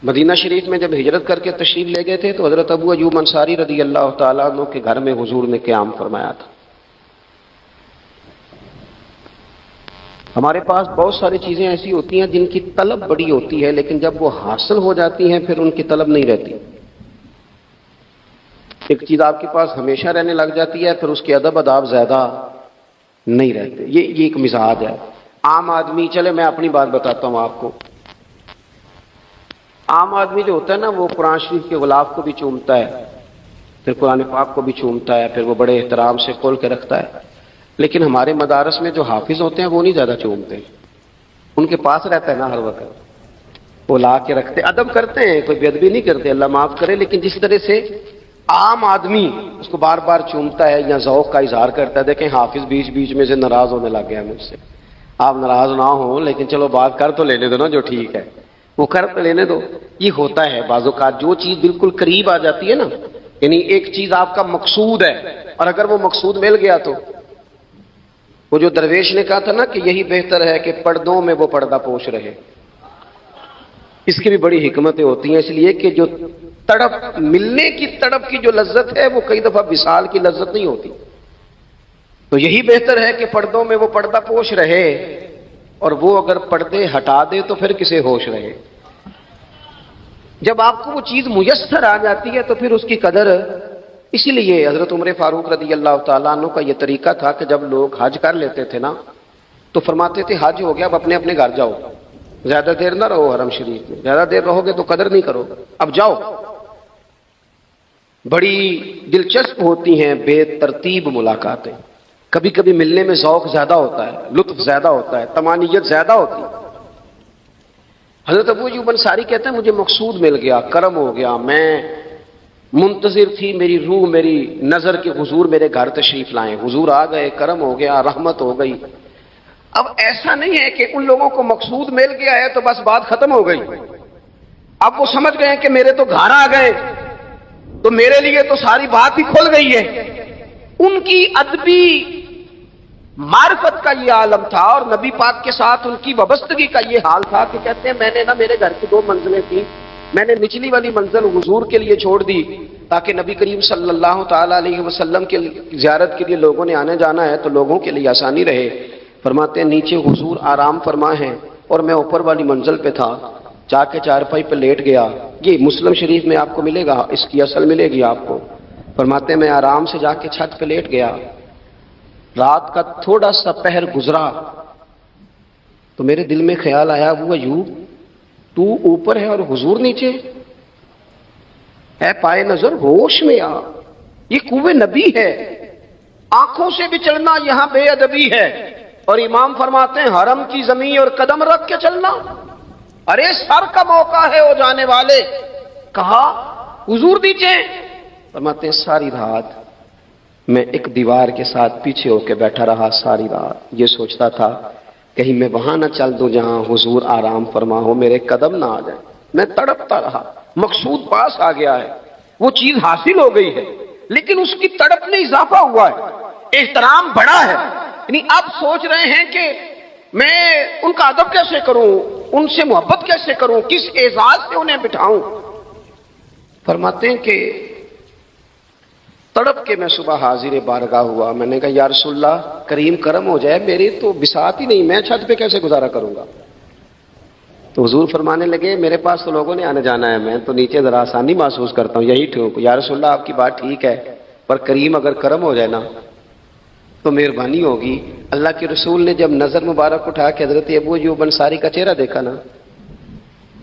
مدینہ شریف میں جب ہجرت کر کے تشریف لے گئے تھے تو حضرت ابو ایوب انصاری رضی اللہ تعالیٰ عنہ کے گھر میں حضور نے قیام فرمایا تھا۔ ہمارے پاس بہت ساری چیزیں ایسی ہوتی ہیں جن کی طلب بڑی ہوتی ہے، لیکن جب وہ حاصل ہو جاتی ہیں پھر ان کی طلب نہیں رہتی۔ ایک چیز آپ کے پاس ہمیشہ رہنے لگ جاتی ہے، پھر اس کے ادب آداب زیادہ نہیں رہتے، یہ ایک مزاج ہے۔ عام آدمی، چلے میں اپنی بات بتاتا ہوں آپ کو، عام آدمی جو ہوتا ہے نا وہ قرآن شریف کے غلاف کو بھی چومتا ہے، پھر قرآن پاک کو بھی چومتا ہے، پھر وہ بڑے احترام سے کھول کے رکھتا ہے۔ لیکن ہمارے مدارس میں جو حافظ ہوتے ہیں وہ نہیں زیادہ چومتے، ان کے پاس رہتا ہے نا ہر وقت، وہ لا کے رکھتے، ادب کرتے ہیں، کوئی بے ادبی نہیں کرتے، اللہ معاف کرے، لیکن جس طرح سے عام آدمی اس کو بار بار چومتا ہے یا ذوق کا اظہار کرتا ہے، دیکھیں حافظ بیچ بیچ میں سے ناراض ہونے لگ گیا مجھ سے۔ آپ ناراض نہ ہوں لیکن چلو بات کر تو لینے دو نا، جو ٹھیک ہے وہ کر تو لینے دو۔ یہ ہوتا ہے بعض اوقات جو چیز بالکل قریب آ جاتی ہے نا، یعنی ایک چیز آپ کا مقصود ہے اور اگر وہ مقصود مل گیا تو، وہ جو درویش نے کہا تھا نا کہ یہی بہتر ہے کہ پردوں میں وہ پردہ پوش رہے، اس کی بھی بڑی حکمتیں ہوتی ہیں، اس لیے کہ جو تڑپ، ملنے کی تڑپ کی جو لذت ہے وہ کئی دفعہ وصال کی لذت نہیں ہوتی. تو یہی بہتر ہے کہ پردوں میں وہ پردہ پوش رہے، اور وہ اگر پردے ہٹا دے تو پھر کسے ہوش رہے. جب آپ کو وہ چیز میسر آ جاتی ہے تو پھر اس کی قدر. اسی لیے حضرت عمر فاروق رضی اللہ تعالیٰ عنہ کا یہ طریقہ تھا کہ جب لوگ حج کر لیتے تھے نا تو فرماتے تھے حج ہو گیا، اب اپنے اپنے گھر جاؤ، زیادہ دیر نہ رہو حرم شریف میں، زیادہ دیر رہو گے تو قدر نہیں کرو، اب جاؤ. بڑی دلچسپ ہوتی ہیں بے ترتیب ملاقاتیں. کبھی کبھی ملنے میں ذوق زیادہ ہوتا ہے، لطف زیادہ ہوتا ہے، طمانینت زیادہ ہوتی ہے. حضرت ابو ایوب انصاری کہتے ہیں مجھے مقصود مل گیا، کرم ہو گیا، میں منتظر تھی، میری روح، میری نظر کے حضور میرے گھر تشریف لائیں، حضور آ گئے، کرم ہو گیا، رحمت ہو گئی. اب ایسا نہیں ہے کہ ان لوگوں کو مقصود مل گیا ہے تو بس بات ختم ہو گئی. اب وہ سمجھ گئے کہ میرے تو گھر آ گئے تو میرے لیے تو ساری بات ہی کھل گئی ہے. ان کی ادبی معرفت کا یہ عالم تھا، اور نبی پاک کے ساتھ ان کی وابستگی کا یہ حال تھا کہ کہتے ہیں میں نے نا، میرے گھر کی 2 منزلیں تھیں، میں نے نچلی والی منزل حضور کے لیے چھوڑ دی تاکہ نبی کریم صلی اللہ تعالی علیہ وسلم کے زیارت کے لیے لوگوں نے آنے جانا ہے تو لوگوں کے لیے آسانی رہے. فرماتے ہیں نیچے حضور آرام فرما ہیں اور میں اوپر والی منزل پہ تھا، جا کے چارپائی پہ لیٹ گیا. یہ مسلم شریف میں آپ کو ملے گا، اس کی اصل ملے گی آپ کو. فرماتے ہیں میں آرام سے جا کے چھت پہ لیٹ گیا، رات کا تھوڑا سا پہر گزرا تو میرے دل میں خیال آیا وہ ایوب تو اوپر ہے اور حضور نیچے ہے، پائے نظر ہوش میں آ، یہ کوہ نبی ہے، آنکھوں سے بھی چلنا یہاں بے ادبی ہے. اور امام فرماتے ہیں حرم کی زمین اور قدم رکھ کے چلنا، ارے سر کا موقع ہے وہ جانے والے. کہا حضور نیچے. فرماتے ہیں ساری رات میں ایک دیوار کے ساتھ پیچھے ہو کے بیٹھا رہا، ساری رات یہ سوچتا تھا کہیں میں وہاں نہ چل دوں جہاں حضور آرام فرما ہو، میرے قدم نہ آ جائے. میں تڑپتا رہا. مقصود پاس آ گیا ہے، وہ چیز حاصل ہو گئی ہے، لیکن اس کی تڑپ میں اضافہ ہوا ہے، احترام بڑا ہے. یعنی اب سوچ رہے ہیں کہ میں ان کا ادب کیسے کروں، ان سے محبت کیسے کروں، کس اعزاز سے انہیں بٹھاؤں. فرماتے ہیں کہ تڑپ کے میں صبح حاضر بارگاہ ہوا. میں نے کہا یا رسول اللہ کریم کرم ہو جائے، میری تو بساط ہی نہیں، میں چھت پہ کیسے گزارا کروں گا. تو حضور فرمانے لگے میرے پاس تو لوگوں نے آنے جانا ہے، میں تو نیچے ذرا آسانی محسوس کرتا ہوں، یہی ٹھیک. یا رسول اللہ آپ کی بات ٹھیک ہے، پر کریم اگر کرم ہو جائے نا تو مہربانی ہوگی. اللہ کے رسول نے جب نظر مبارک اٹھا کے حضرت ابو ایوب انصاری کا چہرہ دیکھا نا،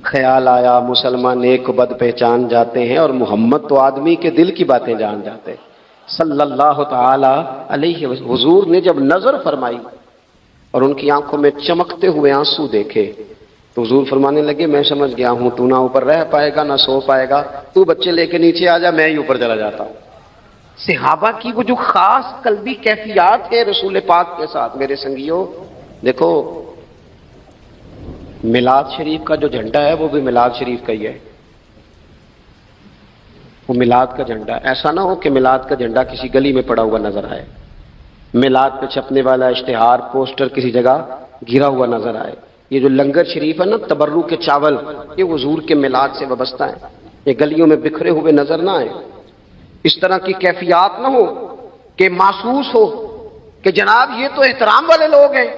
خیال آیا مسلمان نیک کو بد پہچان جاتے ہیں اور محمد تو آدمی کے دل کی باتیں جان جاتے ہیں صلی اللہ تعالی علیہ وسلم. حضور نے جب نظر فرمائی اور ان کی آنکھوں میں چمکتے ہوئے آنسو دیکھے تو حضور فرمانے لگے میں سمجھ گیا ہوں تو نہ اوپر رہ پائے گا نہ سو پائے گا، تو بچے لے کے نیچے آ جا، میں ہی اوپر چلا جاتا ہوں. صحابہ کی وہ جو خاص قلبی کیفیات ہے رسول پاک کے ساتھ. میرے سنگیوں دیکھو، میلاد شریف کا جو جھنڈا ہے وہ بھی میلاد شریف کا ہی ہے، وہ میلاد کا جھنڈا. ایسا نہ ہو کہ میلاد کا جھنڈا کسی گلی میں پڑا ہوا نظر آئے، میلاد پہ چھپنے والا اشتہار پوسٹر کسی جگہ گرا ہوا نظر آئے. یہ جو لنگر شریف ہے نا، تبرک کے چاول، یہ حضور کے میلاد سے وابستہ ہے، یہ گلیوں میں بکھرے ہوئے نظر نہ آئے. اس طرح کی کیفیات نہ ہو کہ محسوس ہو کہ جناب یہ تو احترام والے لوگ ہیں،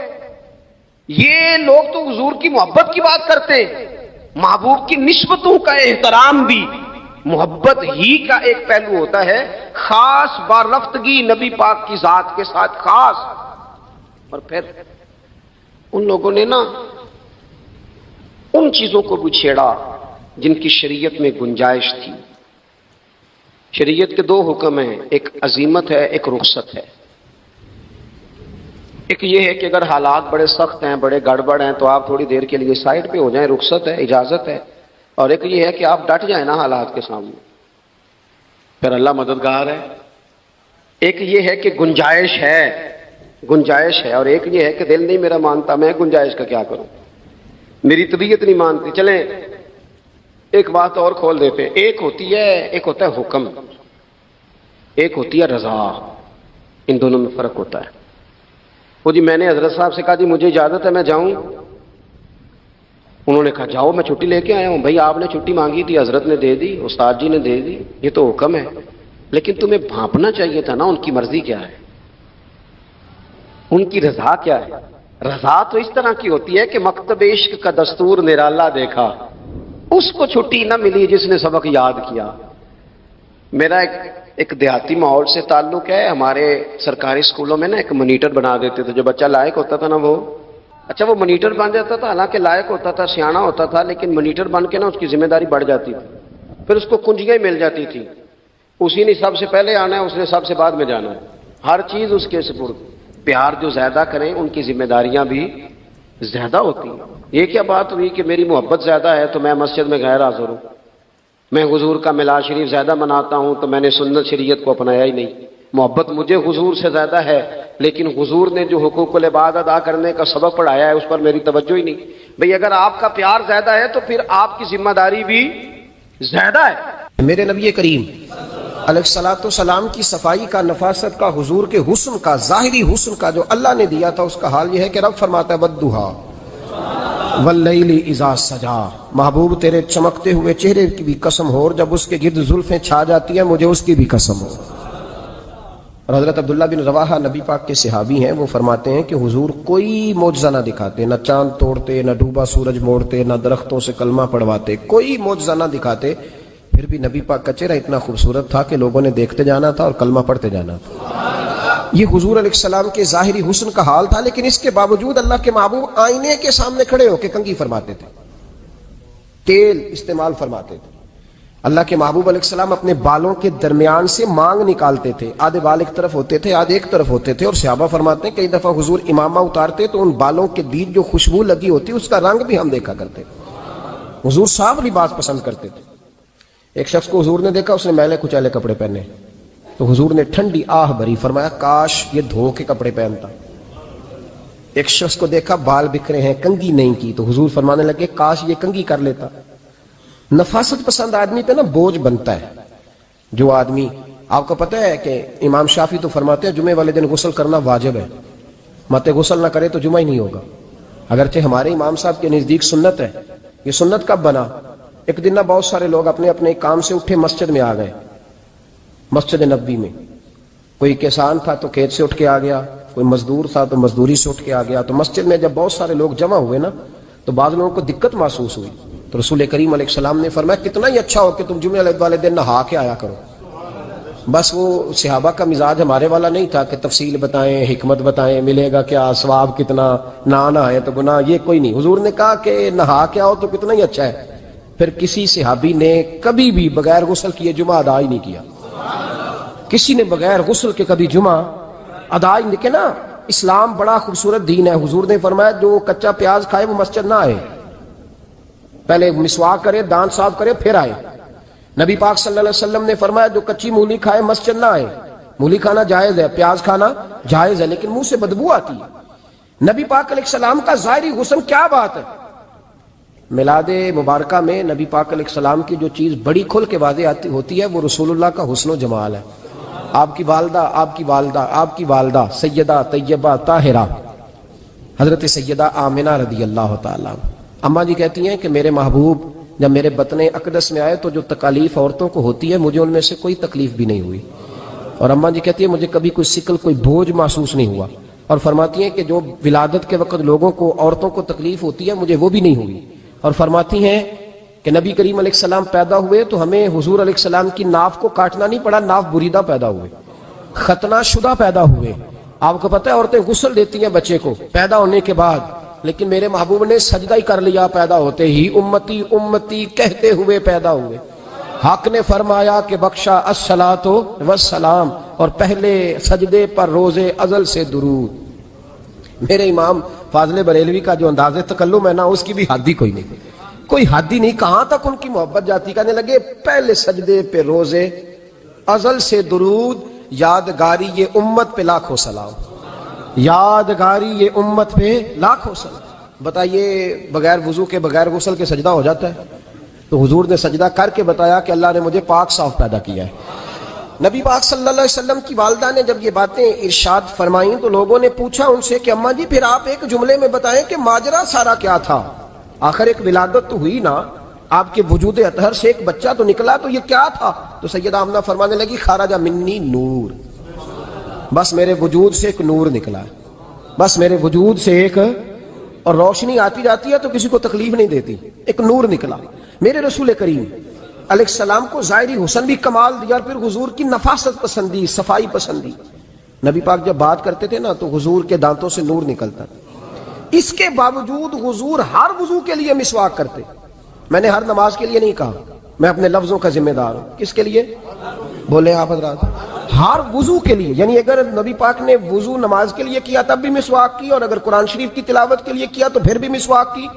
یہ لوگ تو حضور کی محبت کی بات کرتے ہیں. محبوب کی نسبتوں کا احترام بھی محبت ہی کا ایک پہلو ہوتا ہے، خاص بارفتگی نبی پاک کی ذات کے ساتھ خاص. اور پھر ان لوگوں نے نا ان چیزوں کو بھی چھیڑا جن کی شریعت میں گنجائش تھی. شریعت کے 2 حکم ہیں، ایک عزیمت ہے، ایک رخصت ہے. ایک یہ ہے کہ اگر حالات بڑے سخت ہیں، بڑے گڑبڑ ہیں تو آپ تھوڑی دیر کے لیے سائڈ پہ ہو جائیں، رخصت ہے، اجازت ہے. اور ایک یہ ہے کہ آپ ڈٹ جائیں نا حالات کے سامنے، پھر اللہ مددگار ہے. ایک یہ ہے کہ گنجائش ہے، اور ایک یہ ہے کہ دل نہیں میرا مانتا، میں گنجائش کا کیا کروں، میری طبیعت نہیں مانتی. چلیں ایک بات اور کھول دیتے، ایک ہوتا ہے حکم، ایک ہوتی ہے رضا. ان دونوں میں فرق ہوتا ہے. وہ جی میں نے حضرت صاحب سے کہا جی مجھے اجازت ہے میں جاؤں، انہوں نے کہا جاؤ میں چھٹی لے کے آیا ہوں. بھائی آپ نے چھٹی مانگی تھی، حضرت نے دے دی، استاد جی نے دے دی، یہ تو حکم ہے، لیکن تمہیں بھانپنا چاہیے تھا نا ان کی مرضی کیا ہے، ان کی رضا کیا ہے. رضا تو اس طرح کی ہوتی ہے کہ مکتب عشق کا دستور نرالا دیکھا، اس کو چھٹی نہ ملی جس نے سبق یاد کیا. میرا ایک دیہاتی ماحول سے تعلق ہے. ہمارے سرکاری اسکولوں میں نا ایک مانیٹر بنا دیتے تھے، جو بچہ لائق ہوتا تھا نا وہ مانیٹر بن جاتا تھا، حالانکہ لائق ہوتا تھا، سیانا ہوتا تھا، لیکن مانیٹر بن کے نا اس کی ذمہ داری بڑھ جاتی تھی. پھر اس کو کنجیاں مل جاتی تھی، اسی نے سب سے پہلے آنا ہے، اس نے سب سے بعد میں جانا ہے، ہر چیز اس کے سپرد. پیار جو زیادہ کریں ان کی ذمہ داریاں بھی زیادہ ہوتی ہیں. یہ کیا بات ہوئی کہ میری محبت زیادہ ہے تو میں مسجد میں غیر حاضر ہوں، میں حضور کا میلاد شریف زیادہ مناتا ہوں تو میں نے سنت شریعت کو اپنایا ہی نہیں. محبت مجھے حضور سے زیادہ ہے، لیکن حضور نے جو حقوق العباد ادا کرنے کا سبق پڑھایا ہے اس پر میری توجہ ہی نہیں. بھئی اگر آپ کا پیار زیادہ ہے تو پھر آپ کی ذمہ داری بھی زیادہ ہے. میرے نبی کریم علیہ الصلوۃ والسلام کی صفائی کا، نفاست کا، حضور کے حسن کا، ظاہری حسن کا جو اللہ نے دیا تھا، اس کا حال یہ ہے کہ رب فرماتا ہے والضحیٰ واللیل اذا سجا. محبوب تیرے چمکتے ہوئے چہرے کی بھی قسم ہو، اور جب اس کے گرد زلفیں چھا جاتی ہیں مجھے اس کی بھی قسم ہو. اور حضرت عبداللہ بن رواحہ نبی پاک کے صحابی ہیں، وہ فرماتے ہیں کہ حضور کوئی معجزہ نہ دکھاتے، نہ چاند توڑتے، نہ ڈوبا سورج موڑتے، نہ درختوں سے کلمہ پڑھواتے، کوئی معجزہ نہ دکھاتے، پھر بھی نبی پاک کا چہرہ اتنا خوبصورت تھا کہ لوگوں نے دیکھتے جانا تھا اور کلمہ پڑھتے جانا تھا. یہ حضور علیہ السلام کے ظاہری حسن کا حال تھا، لیکن اس کے باوجود اللہ کے محبوب آئینے کے سامنے کھڑے ہو کے کنگھی فرماتے تھے، تیل استعمال فرماتے تھے. اللہ کے محبوب علیہ السلام اپنے بالوں کے درمیان سے مانگ نکالتے تھے، آدھے بال ایک طرف ہوتے تھے، آدھے ایک طرف ہوتے تھے. اور صحابہ فرماتے ہیں کئی دفعہ حضور امامہ اتارتے تو ان بالوں کے بیچ جو خوشبو لگی ہوتی اس کا رنگ بھی ہم دیکھا کرتے. حضور صاف لباس پسند کرتے تھے. ایک شخص کو حضور نے دیکھا، اس نے میلے کچیلے کپڑے پہنے، تو حضور نے ٹھنڈی آہ بھری، فرمایا کاش یہ دھو کے کپڑے پہنتا. ایک شخص کو دیکھا بال بکھرے ہیں، کنگھی نہیں کی، تو حضور فرمانے لگے کاش یہ کنگھی کر لیتا. نفاست پسند آدمی پہ نا بوجھ بنتا ہے. جو آدمی، آپ کو پتہ ہے کہ امام شافعی تو فرماتے ہیں جمعے والے دن غسل کرنا واجب ہے، مت غسل نہ کرے تو جمعہ ہی نہیں ہوگا. اگرچہ ہمارے امام صاحب کے نزدیک سنت ہے. یہ سنت کب بنا؟ ایک دن نہ بہت سارے لوگ اپنے اپنے کام سے اٹھے مسجد میں آ گئے، مسجد نبوی میں. کوئی کسان تھا تو کھیت سے اٹھ کے آ گیا، کوئی مزدور تھا تو مزدوری سے اٹھ کے آ گیا. تو مسجد میں جب بہت سارے لوگ جمع ہوئے نا تو بعض لوگوں کو دقت محسوس ہوئی. تو رسول کریم علیہ السلام نے فرمایا کتنا ہی اچھا ہو کہ تم جمعے والے دن نہا کے آیا کرو. بس وہ صحابہ کا مزاج ہمارے والا نہیں تھا کہ تفصیل بتائیں، حکمت بتائیں، ملے گا کیا، ثواب کتنا، نہ نہائے تو گناہ، یہ کوئی نہیں. حضور نے کہا کہ نہا کے آؤ تو کتنا ہی اچھا ہے. پھر کسی صحابی نے کبھی بھی بغیر غسل کیے جمعہ ادا ہی نہیں کیا. کسی نے بغیر غسل کے کبھی جمعہ ادا ہی نہیں کیا. نا اسلام بڑا خوبصورت دین ہے. حضور نے فرمایا جو کچا پیاز کھائے وہ مسجد نہ آئے، پہلے مسواک کرے، دانت صاف کرے، پھر آئے. نبی پاک صلی اللہ علیہ وسلم نے فرمایا جو کچی مولی کھائے مسجد نہ آئے. مولی کھانا جائز ہے، پیاز کھانا جائز ہے، لیکن منہ سے بدبو آتی ہے. نبی پاک علیہ السلام کا ظاہری حسن کیا بات ہے. میلاد مبارکہ میں نبی پاک علیہ السلام کی جو چیز بڑی کھل کے واضح ہوتی ہے وہ رسول اللہ کا حسن و جمال ہے. آپ کی والدہ سیدہ طیبہ طاہرہ حضرت سیدہ آمنہ رضی اللہ تعالیٰ. اماں جی کہتی ہیں کہ میرے محبوب جب میرے بطن اقدس میں آئے تو جو تکالیف عورتوں کو ہوتی ہے مجھے ان میں سے کوئی تکلیف بھی نہیں ہوئی. اور اماں جی کہتی ہیں مجھے کبھی کوئی سکل، کوئی بوجھ محسوس نہیں ہوا. اور فرماتی ہیں کہ جو ولادت کے وقت لوگوں کو، عورتوں کو تکلیف ہوتی ہے مجھے وہ بھی نہیں ہوئی. اور فرماتی ہیں کہ نبی کریم علیہ السلام پیدا ہوئے تو ہمیں حضور علیہ السلام کی ناف کو کاٹنا نہیں پڑا، ناف بریدہ پیدا ہوئے، ختنہ شدہ پیدا ہوئے. آپ کو پتہ ہے عورتیں غسل دیتی ہیں بچے کو پیدا ہونے کے بعد، لیکن میرے محبوب نے سجدہ ہی کر لیا پیدا ہوتے ہی، امتی امتی کہتے ہوئے پیدا ہوئے. حق نے فرمایا کہ بخشا الصلاۃ والسلام، اور پہلے سجدے پر روز ازل سے درود. میرے امام فاضل بریلوی کا جو انداز تکلم ہے نا اس کی بھی حد ہی کوئی نہیں، کوئی حد ہی نہیں. کہاں تک ان کی محبت جاتی، کہنے لگے پہلے سجدے پہ روز ازل سے درود، یادگاری یہ امت پہ لاکھوں سلام، یادگاری یہ امت پہ لاکھوں سلام. بتائیے بغیر وضو کے، بغیر غسل کے سجدہ ہو جاتا ہے؟ تو حضور نے سجدہ کر کے بتایا کہ اللہ نے مجھے پاک صاف پیدا کیا ہے. نبی پاک صلی اللہ علیہ وسلم کی والدہ نے جب یہ باتیں ارشاد فرمائیں تو لوگوں نے پوچھا ان سے کہ اماں جی پھر آپ ایک جملے میں بتائیں کہ ماجرا سارا کیا تھا. آخر ایک ولادت تو ہوئی نا، آپ کے وجود اطہر سے ایک بچہ تو نکلا، تو یہ کیا تھا؟ تو سیدہ آمنہ فرمانے لگی خارج منی نور، بس میرے وجود سے ایک نور نکلا، بس میرے وجود سے ایک، اور روشنی آتی جاتی ہے تو کسی کو تکلیف نہیں دیتی، ایک نور نکلا۔ میرے رسول کریم علیہ السلام کو ظاہری حسن بھی کمال دیا، پھر حضور کی نفاست پسندی، صفائی پسندی۔ نبی پاک جب بات کرتے تھے نا تو حضور کے دانتوں سے نور نکلتا تھا، اس کے باوجود حضور ہر وضو کے لیے مسواک کرتے۔ میں نے ہر نماز کے لیے نہیں کہا، میں اپنے لفظوں کا ذمہ دار ہوں۔ کس کے لیے بولے آپ حضرات؟ ہر وضو کے لیے، یعنی اگر نبی پاک نے وضو نماز کے لیے کیا تب بھی مسواک کی، اور اگر قرآن شریف کی تلاوت کے لیے کیا تو پھر بھی مسواک کی،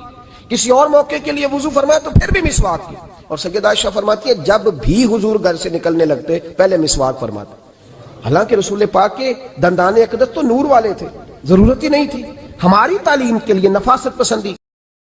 کسی اور موقع کے لیے وضو فرمایا تو پھر بھی مسواک کی۔ اور سیدہ عائشہ فرماتی ہے جب بھی حضور گھر سے نکلنے لگتے پہلے مسواک فرماتے۔ حالانکہ رسول پاک کے دندان اقدس تو نور والے تھے، ضرورت ہی نہیں تھی۔ ہماری تعلیم کے لیے نفاست پسندی